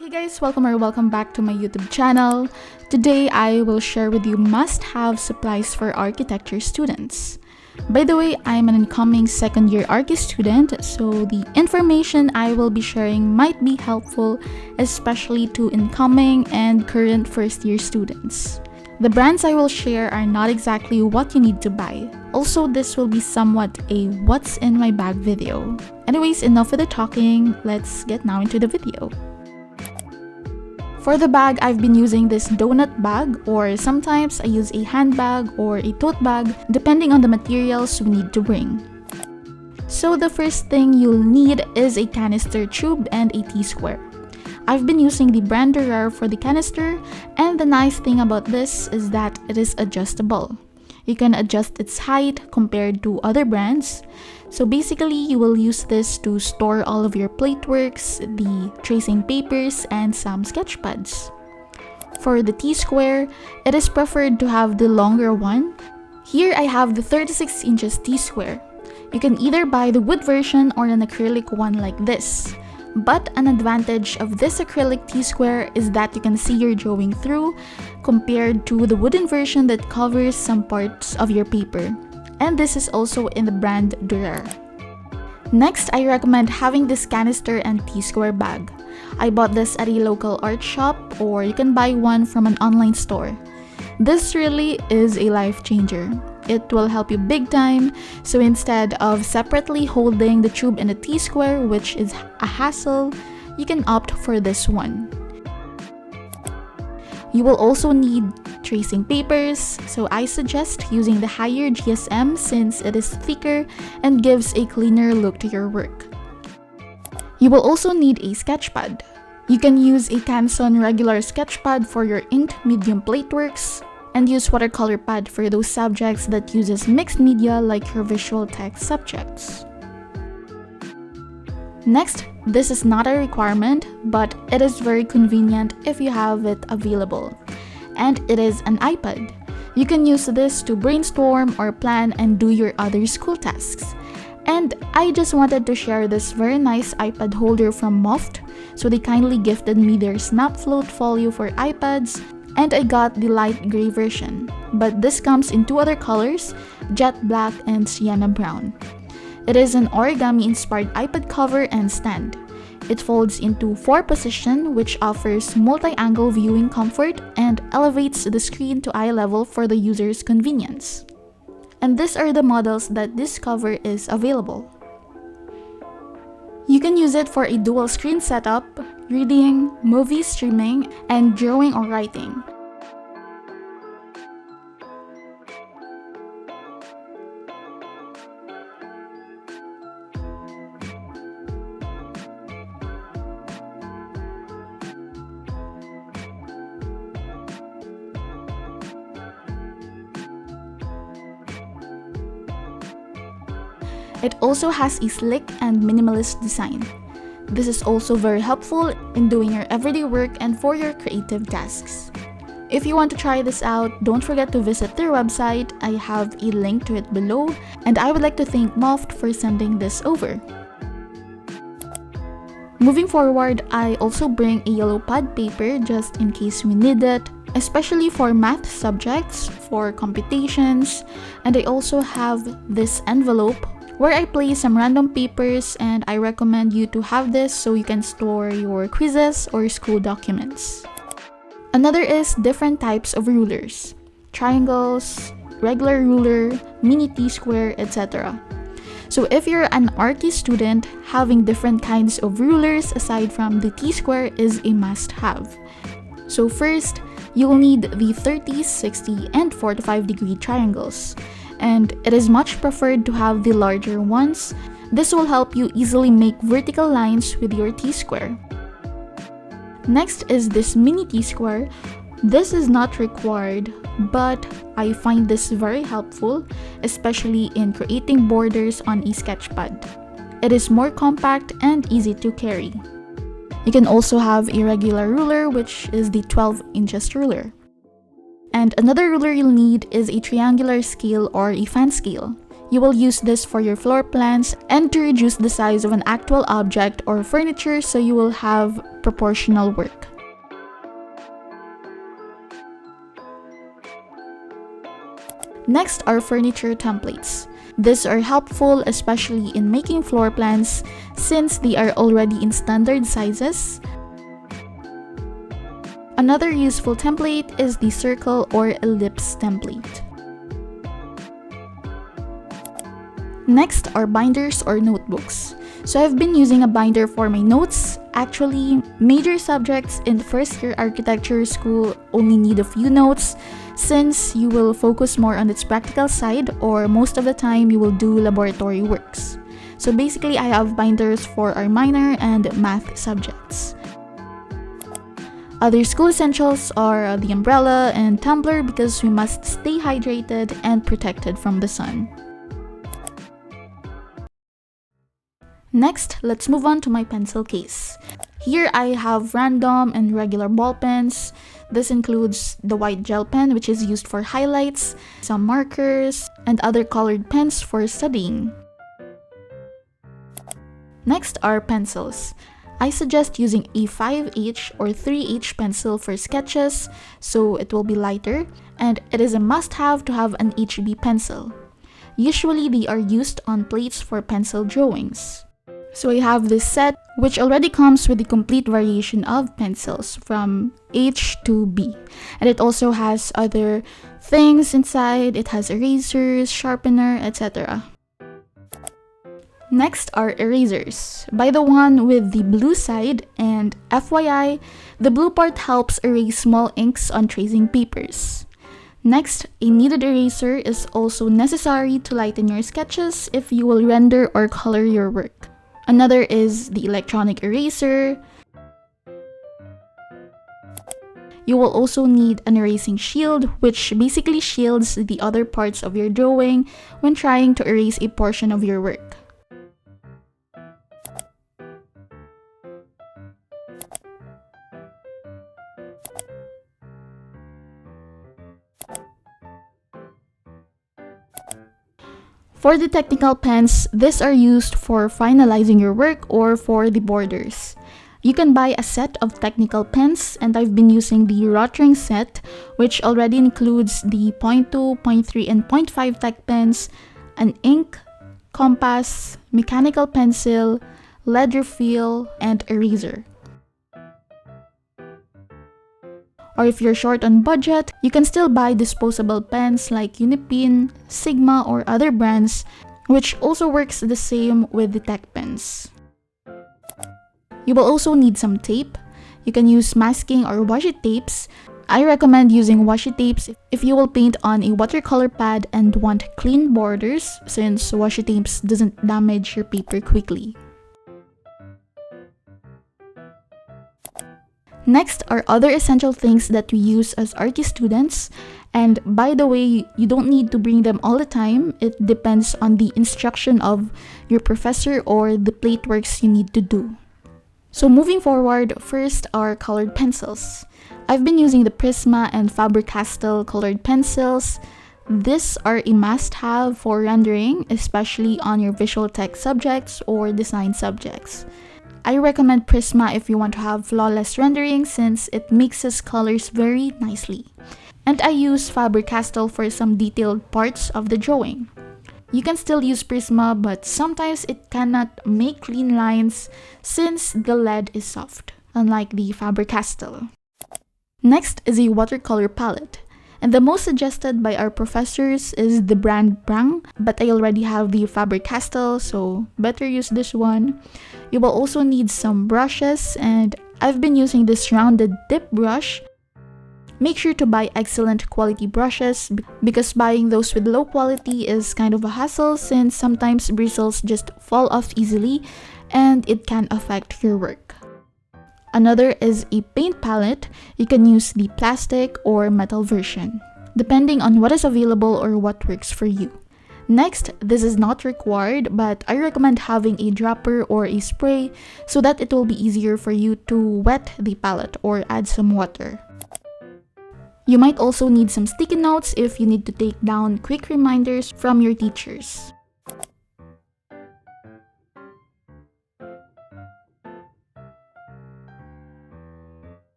Hey guys, welcome back to my YouTube channel. Today I will share with you must-have supplies for architecture students. By the way, I'm an incoming second-year Arki student, so the information I will be sharing might be helpful, especially to incoming and current first-year students. The brands I will share are not exactly what you need to buy. Also, this will be somewhat a what's in my bag video. Anyways, enough with the talking, let's get now into the video. For the bag, I've been using this donut bag, or sometimes I use a handbag or a tote bag depending on the materials we need to bring. So the first thing you'll need is a canister tube and a T-square. I've been using the brand veryyy for the canister, and the nice thing about this is that it is adjustable. You can adjust its height compared to other brands. So basically, you will use this to store all of your plateworks, the tracing papers, and some sketch pads. For the T-square, it is preferred to have the longer one. Here I have the 36 inches T-square. You can either buy the wood version or an acrylic one like this. But an advantage of this acrylic T-square is that you can see your drawing through compared to the wooden version that covers some parts of your paper. And this is also in the brand veryyy. Next, I recommend having this canister and T-square bag. I bought this at a local art shop, or you can buy one from an online store. This really is a life changer. It will help you big time, so instead of separately holding the tube in a T-square, which is a hassle, you can opt for this one. You will also need tracing papers, so I suggest using the higher GSM since it is thicker and gives a cleaner look to your work. You will also need a sketch pad. You can use a Canson regular sketch pad for your inked medium plateworks, and use watercolor pad for those subjects that uses mixed media like your visual text subjects. Next, this is not a requirement, but it is very convenient if you have it available. And it is an iPad. You can use this to brainstorm or plan and do your other school tasks. And I just wanted to share this very nice iPad holder from Ft.MOFT, so they kindly gifted me their snap float folio for iPads, and I got the light gray version. But this comes in two other colors, jet black and sienna brown. It is an origami-inspired iPad cover and stand. It folds into 4 positions, which offers multi-angle viewing comfort and elevates the screen to eye level for the user's convenience. And these are the models that this cover is available. You can use it for a dual screen setup, reading, movie streaming, and drawing or writing. It also has a slick and minimalist design. This is also very helpful in doing your everyday work and for your creative tasks. If you want to try this out, don't forget to visit their website. I have a link to it below, and I would like to thank Ft.MOFT for sending this over. Moving forward, I also bring a yellow pad paper just in case we need it, especially for math subjects, for computations, and I also have this envelope where I place some random papers, and I recommend you to have this so you can store your quizzes or school documents. Another is different types of rulers: triangles, regular ruler, mini T-square, etc. So if you're an Arki student, having different kinds of rulers aside from the T-square is a must-have. So first, you'll need the 30, 60, and 45 degree triangles. And it is much preferred to have the larger ones. This will help you easily make vertical lines with your T-square. Next is this mini T-square. This is not required, but I find this very helpful, especially in creating borders on a sketchpad. It is more compact and easy to carry. You can also have a regular ruler, which is the 12 inches ruler. And another ruler you'll need is a triangular scale or a fan scale. You will use this for your floor plans and to reduce the size of an actual object or furniture so you will have proportional work. Next are furniture templates. These are helpful especially in making floor plans since they are already in standard sizes. Another useful template is the circle or ellipse template. Next are binders or notebooks. So I've been using a binder for my notes. Actually, major subjects in the first year architecture school only need a few notes since you will focus more on its practical side, or most of the time you will do laboratory works. So basically I have binders for our minor and math subjects. Other school essentials are the umbrella and tumbler because we must stay hydrated and protected from the sun. Next, let's move on to my pencil case. Here I have random and regular ball pens. This includes the white gel pen, which is used for highlights, some markers, and other colored pens for studying. Next are pencils. I suggest using a 5H or 3H pencil for sketches, so it will be lighter, and it is a must-have to have an HB pencil. Usually they are used on plates for pencil drawings. So I have this set, which already comes with the complete variation of pencils from H to B. And it also has other things inside. It has erasers, sharpener, etc. Next are erasers. Buy the one with the blue side, and FYI, the blue part helps erase small inks on tracing papers. Next, a kneaded eraser is also necessary to lighten your sketches if you will render or color your work. Another is the electronic eraser. You will also need an erasing shield, which basically shields the other parts of your drawing when trying to erase a portion of your work. For the technical pens, these are used for finalizing your work or for the borders. You can buy a set of technical pens, and I've been using the Rotring set, which already includes the 0.2, 0.3, and 0.5 tech pens, an ink, compass, mechanical pencil, lead refill, and eraser. Or if you're short on budget, you can still buy disposable pens like Unipin, Sigma, or other brands, which also works the same with the tech pens. You will also need some tape. You can use masking or washi tapes. I recommend using washi tapes if you will paint on a watercolor pad and want clean borders, since washi tapes doesn't damage your paper quickly. Next are other essential things that we use as Arki students, and by the way, you don't need to bring them all the time. It depends on the instruction of your professor or the plate works you need to do. So moving forward, first are colored pencils. I've been using the Prisma and Faber-Castell colored pencils. These are a must-have for rendering, especially on your visual tech subjects or design subjects. I recommend Prisma if you want to have flawless rendering since it mixes colors very nicely. And I use Faber-Castell for some detailed parts of the drawing. You can still use Prisma, but sometimes it cannot make clean lines since the lead is soft, unlike the Faber-Castell. Next is a watercolor palette. And the most suggested by our professors is the brand Prang, but I already have the Faber-Castell, so better use this one. You will also need some brushes, and I've been using this rounded tip brush. Make sure to buy excellent quality brushes because buying those with low quality is kind of a hassle since sometimes bristles just fall off easily and it can affect your work. Another is a paint palette. You can use the plastic or metal version, depending on what is available or what works for you. Next, this is not required, but I recommend having a dropper or a spray so that it will be easier for you to wet the palette or add some water. You might also need some sticky notes if you need to take down quick reminders from your teachers.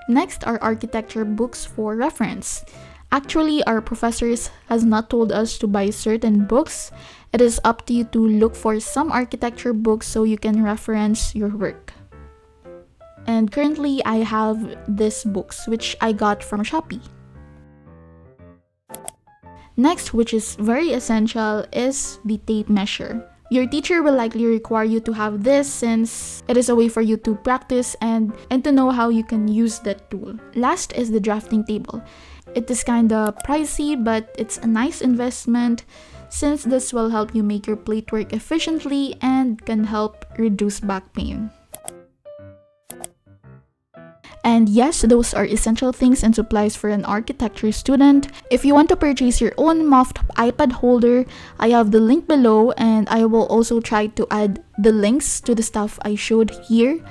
Next are architecture books for reference. Actually, our professors has not told us to buy certain books. It is up to you to look for some architecture books so you can reference your work. And currently, I have these books which I got from Shopee. Next, which is very essential, is the tape measure. Your teacher will likely require you to have this since it is a way for you to practice and to know how you can use that tool. Last is the drafting table. It is kinda pricey, but it's a nice investment since this will help you make your plate work efficiently and can help reduce back pain. And yes, those are essential things and supplies for an architecture student. If you want to purchase your own MOFT iPad holder, I have the link below, and I will also try to add the links to the stuff I showed here.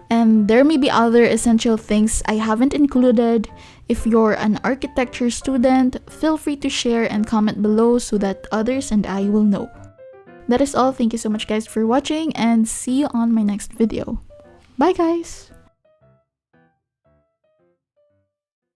And there may be other essential things I haven't included. If you're an architecture student, feel free to share and comment below so that others and I will know. That is all. Thank you so much guys for watching, and see you on my next video. Bye guys!